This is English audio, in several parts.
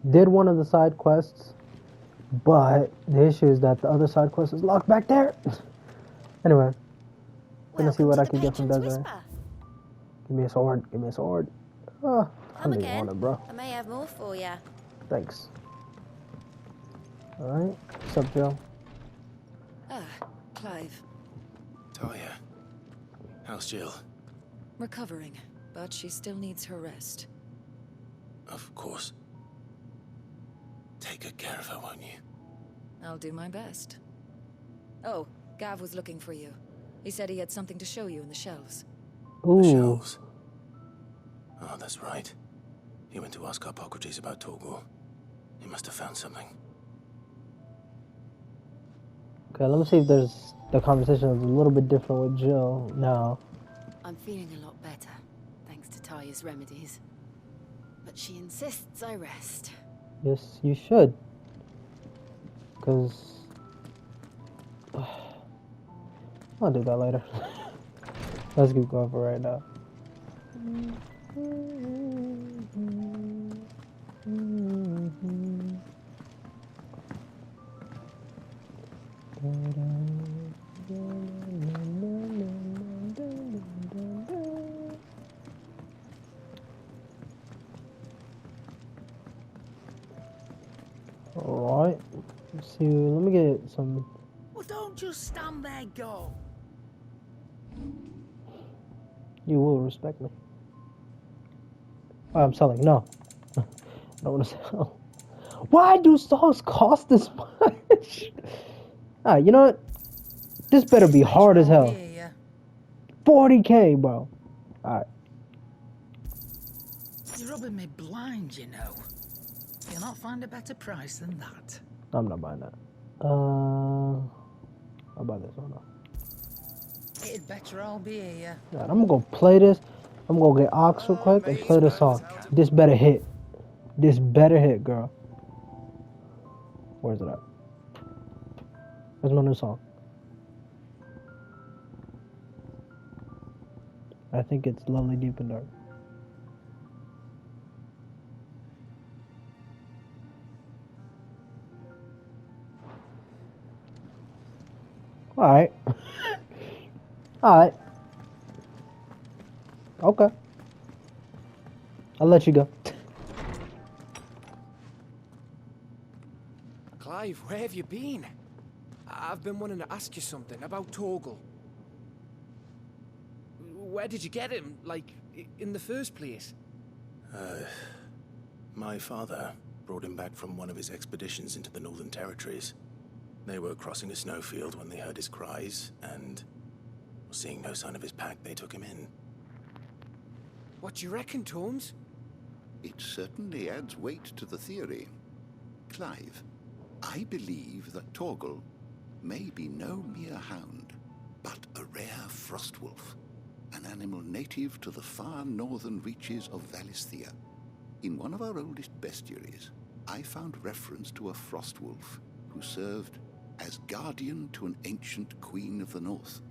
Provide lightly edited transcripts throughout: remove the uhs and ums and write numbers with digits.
did one of the side quests, but the issue is that the other side quest is locked back there. Anyway, gonna see Welcome what to I the can get from Patron's Desiree. Whisper. Give me a sword. Give me a sword. Oh, I Come don't even again. want it, bro. I may have more for you. Thanks. Alright. What's up, Joe? Ah, Clive. Talia, how's Jill? Recovering, but she still needs her rest. Of course. Take good care of her, won't you? I'll do my best. Oh, Gav was looking for you. He said he had something to show you in the shelves. Ooh. The shelves. Oh, that's right. He went to ask Hippocrates about Torgor. He must have found something. Okay, let me see if there's the conversation is a little bit different with Jill now. I'm feeling a lot better, thanks to Talia's remedies. But she insists I rest. Yes, you should. Because I'll do that later. Let's keep going for right now. Alright. Let's see, let me get some. Well, don't just stand there, go. You will respect me. Oh, I'm selling. No. I don't want to sell. Why do songs cost this much? Alright, you know what? This better be hard as hell. 40k, bro. Alright. You're rubbing me blind, you know. You'll not find a better price than that. I'm not buying that. I'll buy this one. It'd better all be here. Right, I'm gonna play this. I'm gonna get Ox real quick and play this song. This better hit. This better hit, girl. Where's it at? Where's my new song? I think it's Lovely Deep and Dark. Alright. Alright. Okay. I'll let you go. Clive, where have you been? I've been wanting to ask you something about Torgal. Where did you get him, like, in the first place? My father brought him back from one of his expeditions into the Northern Territories. They were crossing a snowfield when they heard his cries, and seeing no sign of his pack, they took him in. What do you reckon, Tomes? It certainly adds weight to the theory. Clive, I believe that Torgal may be no mere hound, but a rare frostwolf, an animal native to the far northern reaches of Valisthea. In one of our oldest bestiaries, I found reference to a frostwolf who served as guardian to an ancient queen of the north.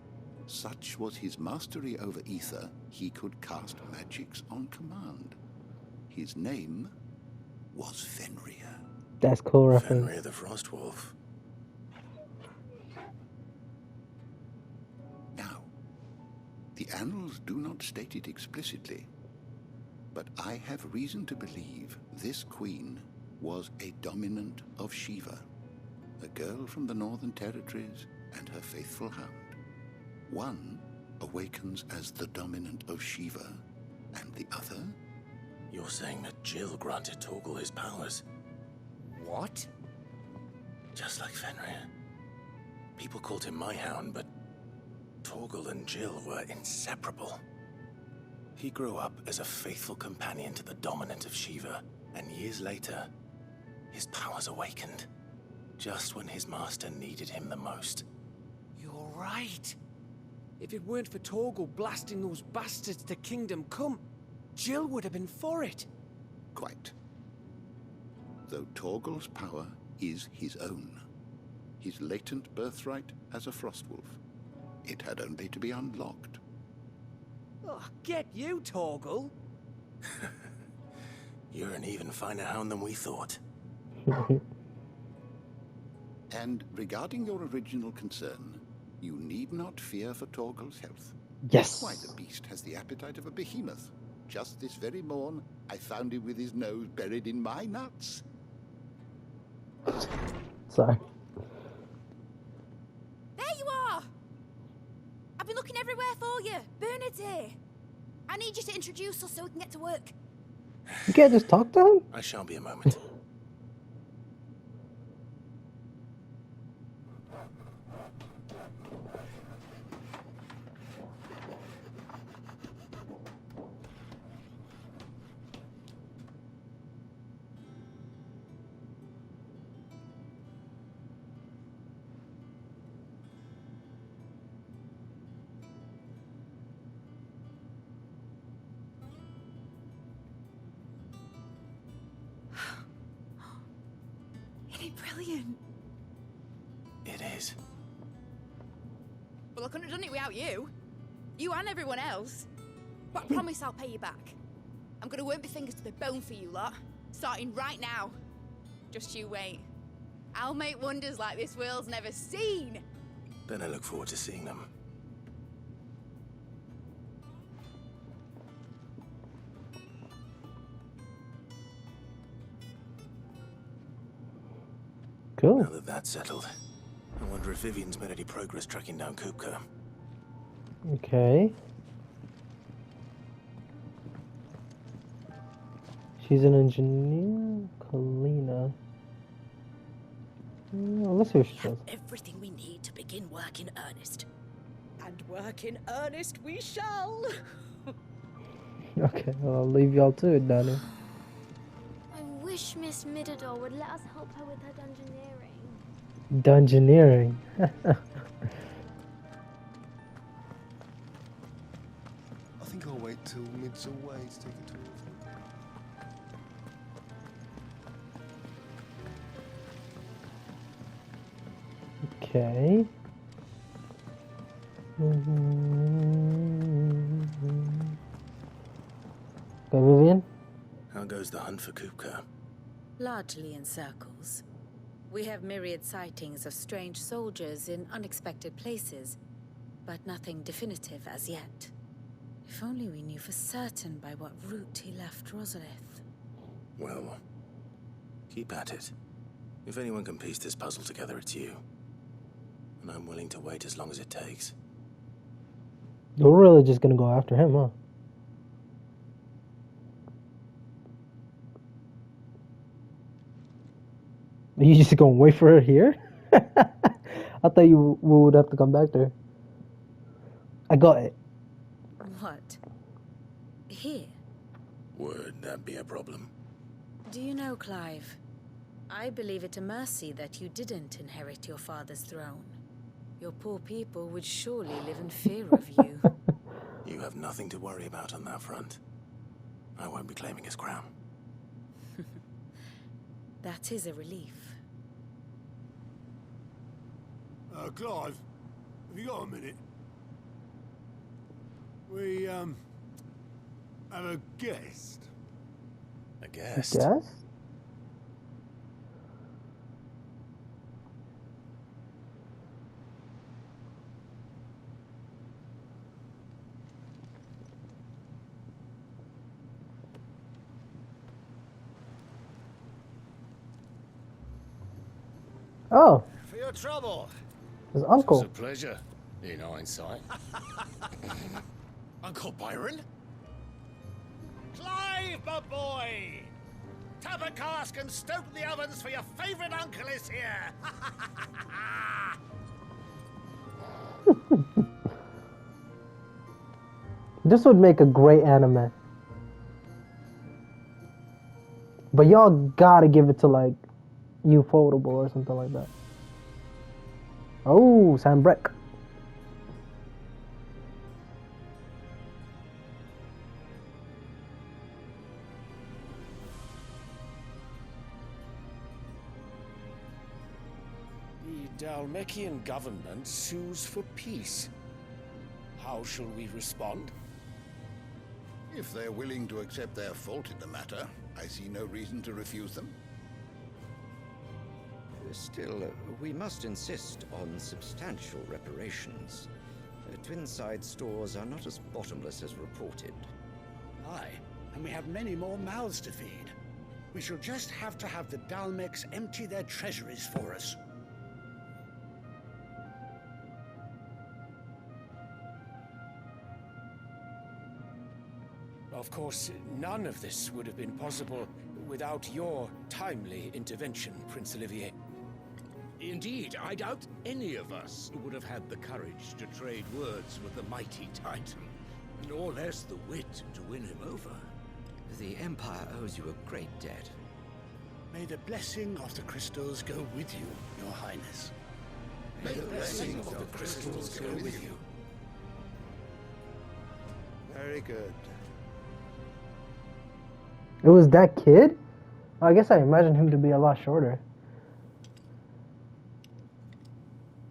Such was his mastery over ether, he could cast magics on command. His name was Fenrir. That's cool reference. Fenrir the Frostwolf. Now, the annals do not state it explicitly, but I have reason to believe this queen was a dominant of Shiva, a girl from the Northern Territories and her faithful hound. One awakens as the dominant of Shiva, and the other... You're saying that Jill granted Torgal his powers? What? Just like Fenrir. People called him my hound, but Torgal and Jill were inseparable. He grew up as a faithful companion to the dominant of Shiva, and years later, his powers awakened, just when his master needed him the most. You're right. If it weren't for Torgal blasting those bastards to Kingdom Come, Jill would have been for it. Quite. Though Torgal's power is his own, his latent birthright as a Frostwolf, it had only to be unlocked. Oh, get you, Torgal. You're an even finer hound than we thought. And regarding your original concern, you need not fear for Torgal's health. Yes. Why, the beast has the appetite of a behemoth. Just this very morn, I found him with his nose buried in my nuts. Sorry. There you are! I've been looking everywhere for you. Bernard's here. I need you to introduce us so we can get to work. You can't just talk to him? I shan't be a moment. Isn't it brilliant? It is. Well, I couldn't have done it without you. You and everyone else. But I promise I'll pay you back. I'm gonna work my fingers to the bone for you lot. Starting right now. Just you wait. I'll make wonders like this world's never seen. Then I look forward to seeing them. Cool. Now that that's settled, I wonder if Vivian's made any progress tracking down Kupka. Okay. She's an engineer, Kalina. Let's see what she says. Everything we need to begin work in earnest. And work in earnest we shall. Okay, well, I'll leave y'all to it, Danny. I wish Miss Midador would let us help her with her dungeoneering. Dungeoneering. I think I'll wait till mid's away to take a tour of them. Okay. Okay, Vivian? How goes the hunt for Kupka? Largely in circles. We have myriad sightings of strange soldiers in unexpected places, but nothing definitive as yet. If only we knew for certain by what route he left Rosalith. Well, keep at it. If anyone can piece this puzzle together, it's you. And I'm willing to wait as long as it takes. We're really just gonna go after him, huh? Are you just gonna wait for her here? I thought we would have to come back there. I got it. What? Here? Would that be a problem? Do you know, Clive? I believe it a mercy that you didn't inherit your father's throne. Your poor people would surely live in fear of you. You have nothing to worry about on that front. I won't be claiming his crown. That is a relief. Clive, have you got a minute? We, have a guest. A guest? Yes? Oh, For your trouble. his uncle. It's a pleasure, in hindsight. Uncle Byron? Clive, my boy! Tap a cask and stoke the ovens for your favourite uncle is here! This would make a great anime. But y'all gotta give it to, like, Ufotable or something like that. Oh, Sambrek. The Dalmekian government sues for peace. How shall we respond? If they're willing to accept their fault in the matter, I see no reason to refuse them. Still, we must insist on substantial reparations. Twinside stores are not as bottomless as reported. Aye, and we have many more mouths to feed. We shall just have to have the Dalmex empty their treasuries for us. Of course, none of this would have been possible without your timely intervention, Prince Olivier. Indeed, I doubt any of us would have had the courage to trade words with the mighty Titan, nor less the wit to win him over. The Empire owes you a great debt. May the blessing of the crystals go with you, Your Highness. May the blessing of the crystals go with you. Very good. It was that kid? I guess I imagined him to be a lot shorter.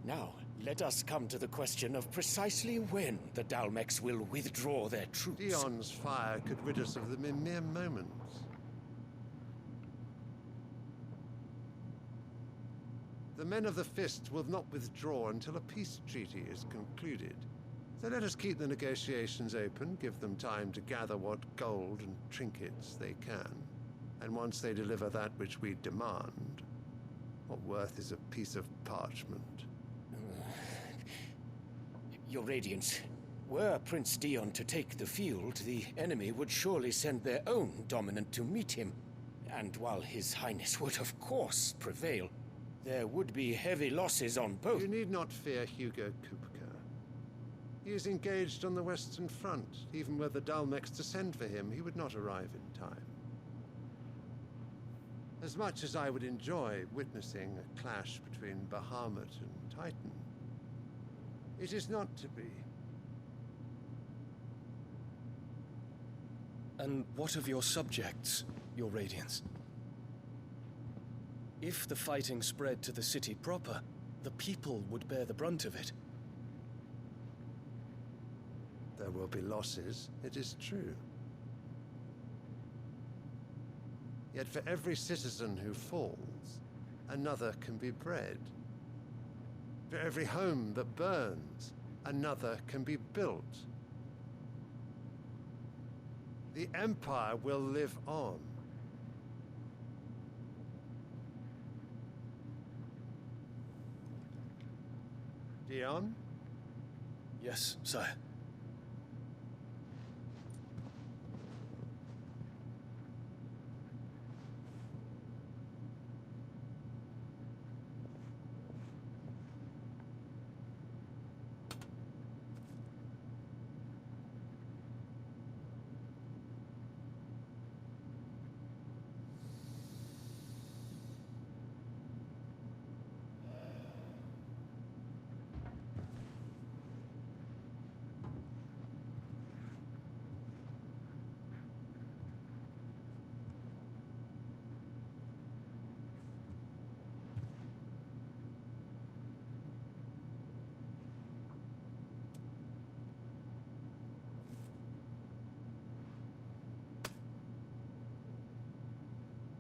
Now, let us come to the question of precisely when the Dalmex will withdraw their troops. Dion's fire could rid us of them in mere moments. The men of the Fist will not withdraw until a peace treaty is concluded. So let us keep the negotiations open, give them time to gather what gold and trinkets they can. And once they deliver that which we demand, what worth is a piece of parchment? Your Radiance, were Prince Dion to take the field, the enemy would surely send their own dominant to meet him. And while His Highness would of course prevail, there would be heavy losses on both. You need not fear Hugo Kupka. He is engaged on the Western Front. Even were the Dalmex to send for him, he would not arrive in time. As much as I would enjoy witnessing a clash between Bahamut and Titan, it is not to be. And what of your subjects, Your Radiance? If the fighting spread to the city proper, the people would bear the brunt of it. There will be losses, it is true. Yet for every citizen who falls, another can be bred. For every home that burns, another can be built. The Empire will live on. Dion? Yes, sire.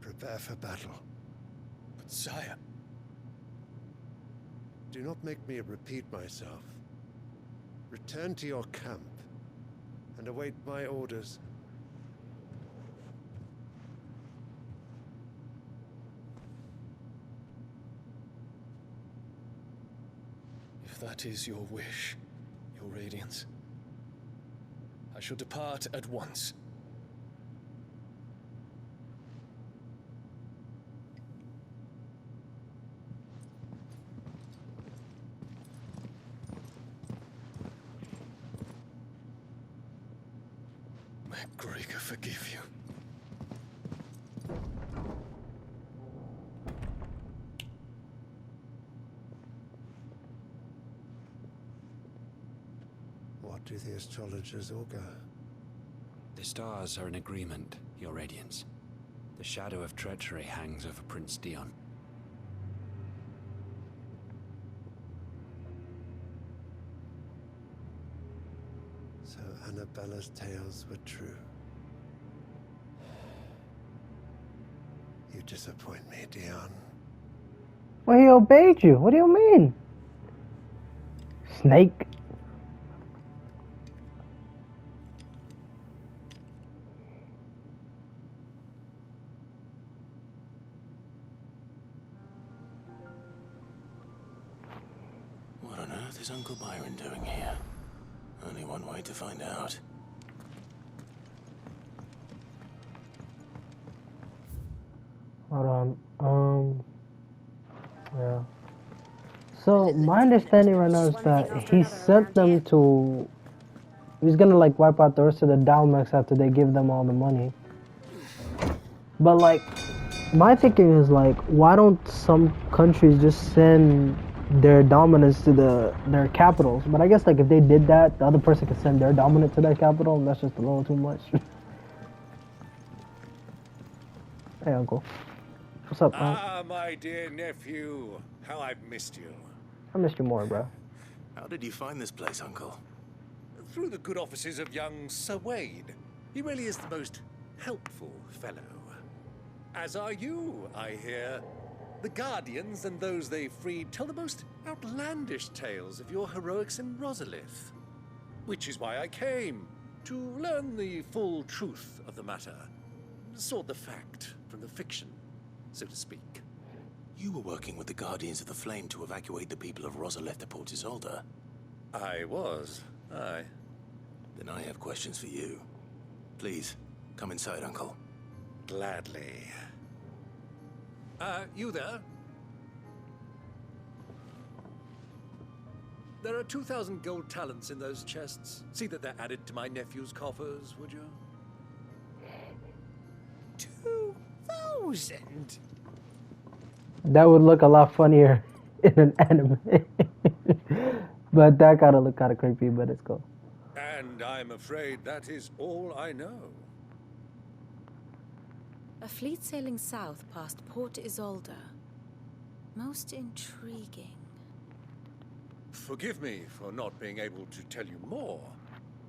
Prepare for battle. But sire... Do not make me repeat myself. Return to your camp and await my orders. If that is your wish, Your Radiance, I shall depart at once. May Gregor forgive you. What do the astrologers augur? The stars are in agreement, Your Radiance. The shadow of treachery hangs over Prince Dion. So Annabella's tales were true. disappoint me, Dion. Well, he obeyed you. What do you mean? Snake. What on earth is Uncle Byron doing here? Only one way to find out. Hold on. Yeah. So my understanding right now is that he sent them to. He's gonna like wipe out the rest of the Dalmex after they give them all the money. But like, my thinking is like, why don't some countries just send their dominants to their capitals? But I guess like if they did that, the other person could send their dominant to their capital, and that's just a little too much. Hey, Uncle. What's up, man? Ah, my dear nephew. How I've missed you. I missed you more, bro. How did you find this place, Uncle? Through the good offices of young Sir Wade. He really is the most helpful fellow. As are you, I hear. The Guardians and those they freed tell the most outlandish tales of your heroics in Rosalith. Which is why I came, to learn the full truth of the matter. Sort the fact from the fiction, so to speak. You were working with the Guardians of the Flame to evacuate the people of Rosalith to Port Isolde. I was, aye. Then I have questions for you. Please, come inside, Uncle. Gladly. You there? There are 2,000 gold talents in those chests. See that they're added to my nephew's coffers, would you? 2,000? That would look a lot funnier in an anime. But that gotta look kind of creepy, but it's cool. And I'm afraid that is all I know. A fleet sailing south past Port Isolde. Most intriguing. Forgive me for not being able to tell you more.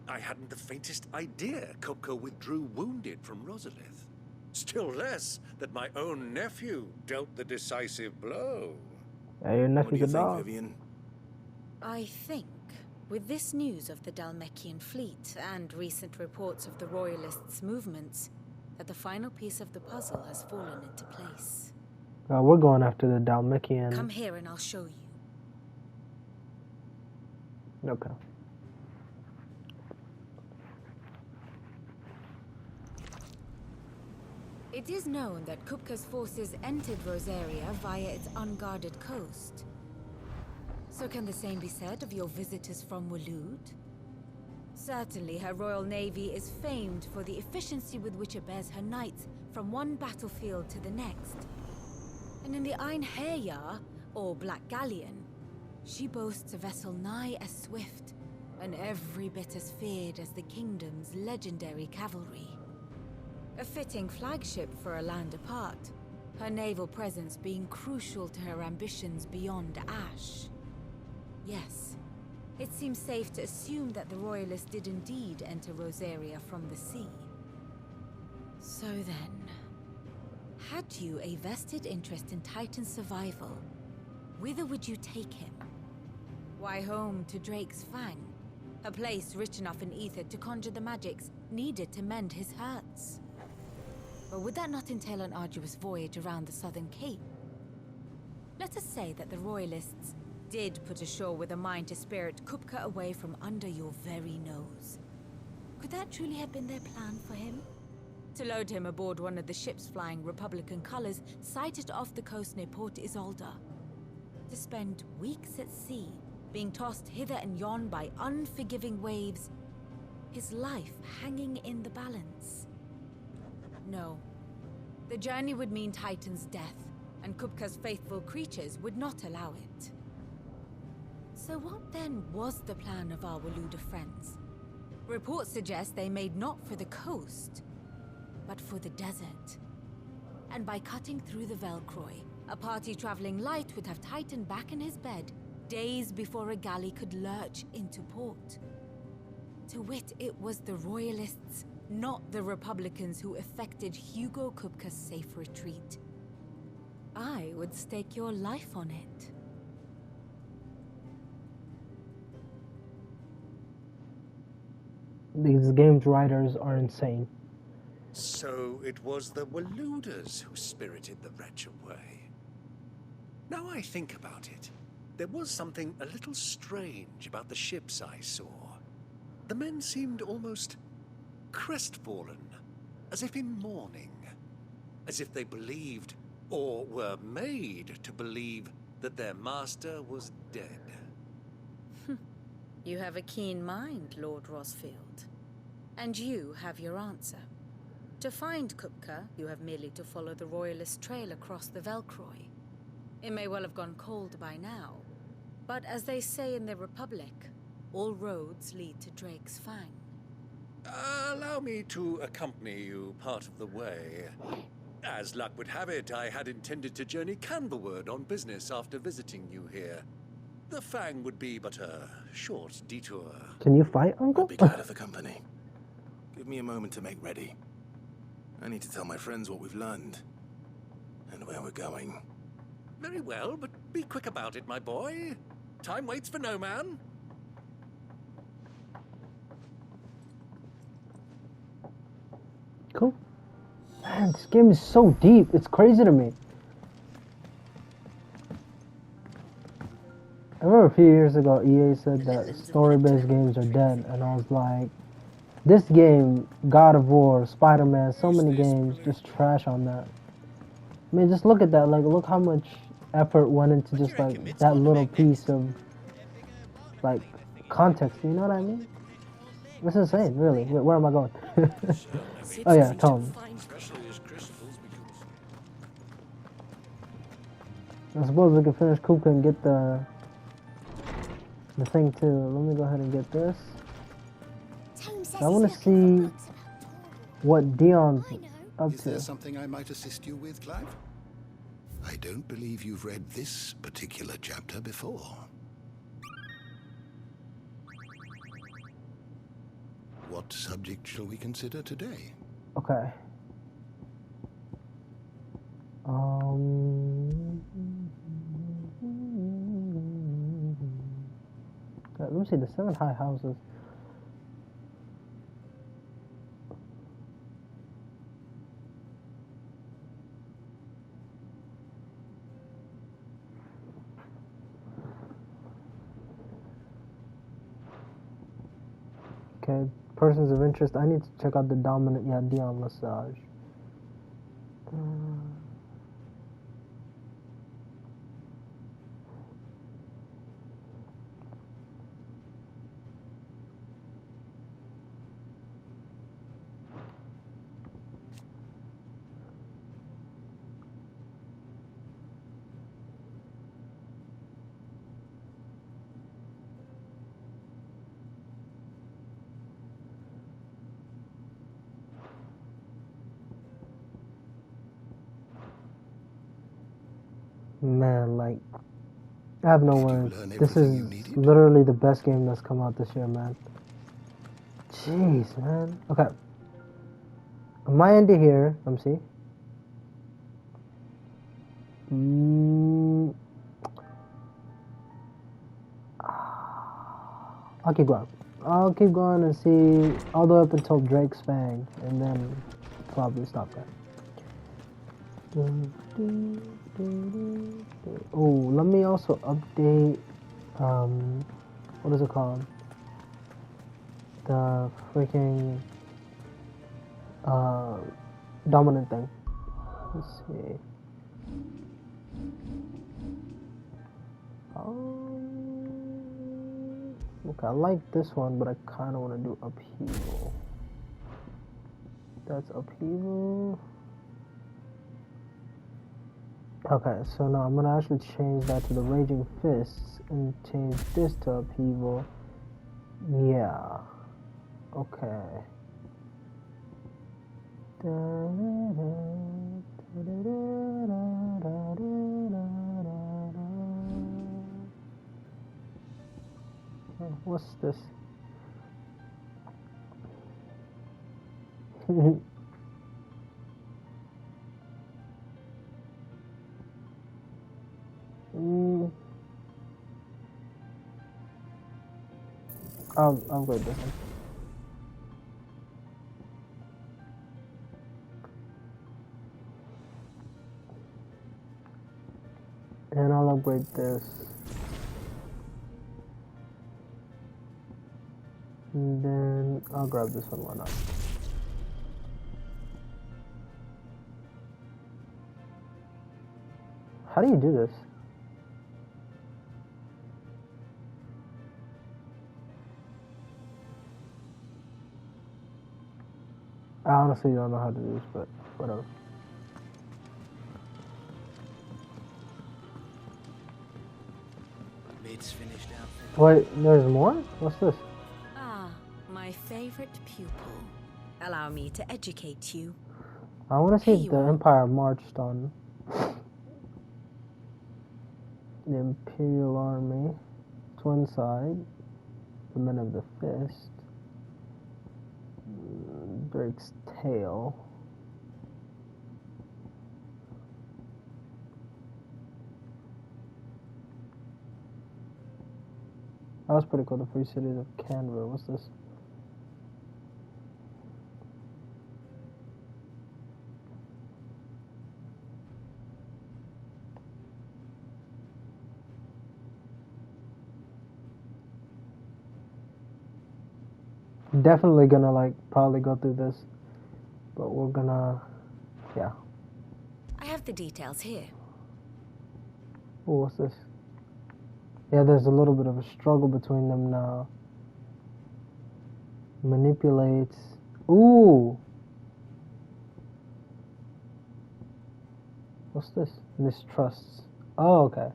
I hadn't the faintest idea Kupka withdrew wounded from Rosalith. Still less that my own nephew dealt the decisive blow. Yeah, your nephew's a dog. Vivian? I think, with this news of the Dalmekian fleet and recent reports of the Royalists' movements, that the final piece of the puzzle has fallen into place. We're going after the Dalmekian. Come here and I'll show you. Okay. It is known that Kupka's forces entered Rosaria via its unguarded coast. So can the same be said of your visitors from Waloed? Certainly her Royal Navy is famed for the efficiency with which it bears her knights from one battlefield to the next. And in the Einherjar, or Black Galleon, she boasts a vessel nigh as swift, and every bit as feared as the kingdom's legendary cavalry. A fitting flagship for a land apart, her naval presence being crucial to her ambitions beyond Ash. Yes, it seems safe to assume that the Royalists did indeed enter Rosaria from the sea. So then, had you a vested interest in Titan's survival, whither would you take him? Why, home to Drake's Fang, a place rich enough in ether to conjure the magics needed to mend his hurts. But would that not entail an arduous voyage around the southern cape? Let us say that the Royalists did put ashore with a mind to spirit Kupka away from under your very nose. Could that truly have been their plan for him? To load him aboard one of the ships flying Republican colors sighted off the coast near Port Isolde. To spend weeks at sea, being tossed hither and yon by unforgiving waves, his life hanging in the balance. No. The journey would mean Titan's death, and Kupka's faithful creatures would not allow it. So what then was the plan of our Waloed friends? Reports suggest they made not for the coast, but for the desert. And by cutting through the Velcroy, a party traveling light would have Titan back in his bed days before a galley could lurch into port. To wit, it was the Royalists, not the Republicans, who effected Hugo Kupka's safe retreat. I would stake your life on it. These game's writers are insane. So it was the Waluders who spirited the wretch away. Now I think about it, there was something a little strange about the ships I saw. The men seemed almost crestfallen, as if in mourning, as if they believed, or were made to believe, that their master was dead. You have a keen mind, Lord Rosfield. And you have your answer. To find Kupka, you have merely to follow the Royalist trail across the Velcroy. It may well have gone cold by now, but as they say in the Republic, all roads lead to Drake's Fang. Allow me to accompany you part of the way. As luck would have it, I had intended to journey Canberward on business after visiting you here. The Fang would be but a short detour. Can you fight, Uncle? I'd be glad of the company. Give me a moment to make ready. I need to tell my friends what we've learned. And where we're going. Very well, but be quick about it, my boy. Time waits for no man. Cool. Man, this game is so deep. It's crazy to me. I remember a few years ago, EA said that story-based games are dead, and I was like, this game, God of War, Spider-Man, so many games, just trash on that. I mean, just look at that. Like, look how much effort went into just like that little piece of like context. You know what I mean? It's insane, really. Wait, where am I going? Oh yeah, Tom. I suppose we can finish Kupka and get the thing too. Let me go ahead and get this. I want to see what Dion's up Is to. there something I might assist you with, Clive? I don't believe you've read this particular chapter before. What subject shall we consider today? Okay. Let me see the 7 high houses. Okay, persons of interest. I need to check out the dominant, yeah, Dion Massage. Man, like, I have no words. This is literally the best game that's come out this year, man. Jeez, man. Okay. On my end of here, let me see. I'll keep going. I'll keep going and see all the way up until Drake's Fang, and then probably stop there. Oh, let me also update, what is it called? The freaking, dominant thing. Let's see. Okay, I like this one, but I kind of want to do upheaval. That's upheaval. Okay, so now I'm gonna actually change that to the Raging Fists and change this to upheaval. Yeah. Okay. What's this? I'll upgrade this one. And I'll upgrade this. And then I'll grab this one, why not? How do you do this? I honestly don't know how to do this, but whatever. Mid's finished out. Wait, there's more? What's this? Ah, my favorite pupil. Allow me to educate you. I want to see if the Empire marched on the Imperial Army. Twin side. The Men of the Fist. Drake's Tail. That was pretty cool, the Free Cities of Canberra. What's this? Definitely gonna like probably go through this, but we're gonna, yeah. I have the details here. Ooh, what's this? Yeah, there's a little bit of a struggle between them now. Manipulates. Ooh. What's this? Mistrusts. Oh, okay.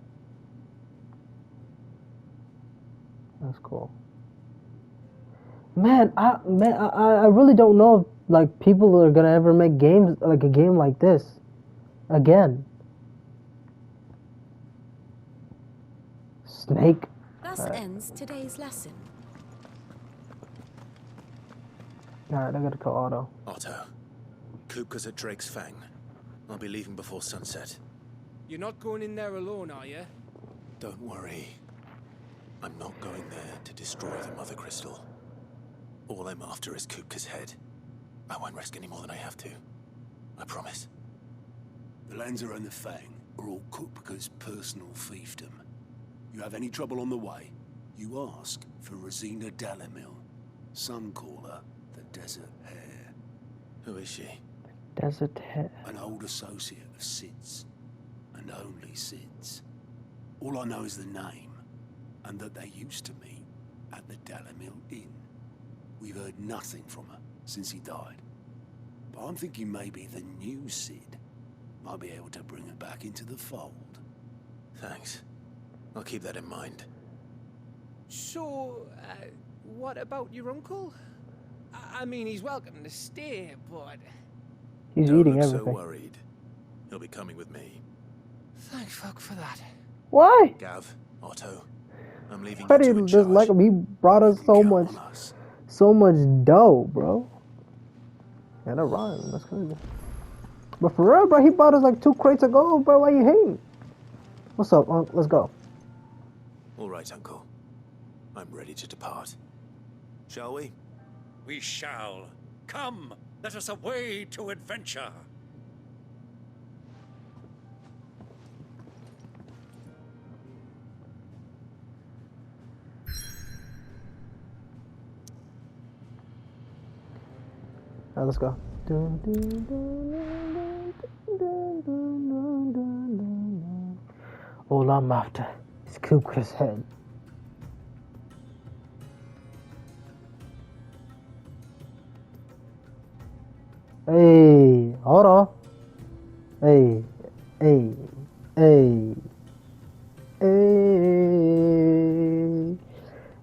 That's cool. Man, I really don't know if like people are gonna ever make games like a game like this again. Snake. Thus ends today's lesson. Alright, I gotta call Otto. Otto, Kupka's at Drake's Fang. I'll be leaving before sunset. You're not going in there alone, are you? Don't worry. I'm not going there to destroy the Mother Crystal. All I'm after is Kupka's head. I won't risk any more than I have to. I promise. The Lancer and the Fang are all Kupka's personal fiefdom. You have any trouble on the way, you ask for Rosina Dalamil. Some call her the Desert Hare. Who is she? Desert Hare. An old associate of Sid's. And only Sid's. All I know is the name, and that they used to meet at the Dalamil Inn. We've heard nothing from her since he died. But I'm thinking maybe the new Sid might be able to bring her back into the fold. Thanks. I'll keep that in mind. So, what about your uncle? I mean, he's welcome to stay, but... He's Don't eating look everything. so worried. He'll be coming with me. Thank fuck for that. Why? Gav, Otto, I'm leaving Why you do two you in just charge. like him? He brought us so much dough, bro. And a rhyme, that's crazy. But for real, bro, he bought us like 2 crates of gold, bro. Why you hating? What's up, Unc? Let's go. All right, Uncle. I'm ready to depart. Shall we? We shall. Come, let us away to adventure. Alright, let's go. All I'm after is Kupka's head. Hey, hold on. Hey, hey, hey, hey.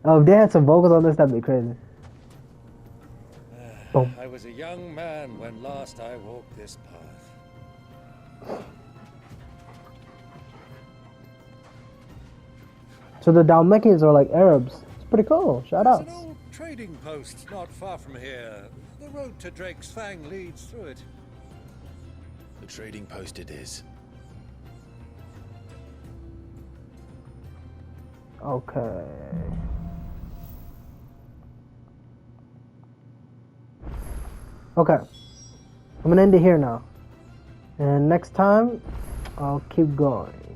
Oh, if they had some vocals on this, that'd be crazy. Boom. I was a young man when last I walked this path. So the Dalmatians are like Arabs. It's pretty cool. Shout out. There's an old trading post not far from here. The road to Drake's Fang leads through it. The trading post it is. Okay. Okay. I'm gonna end it here now. And next time, I'll keep going.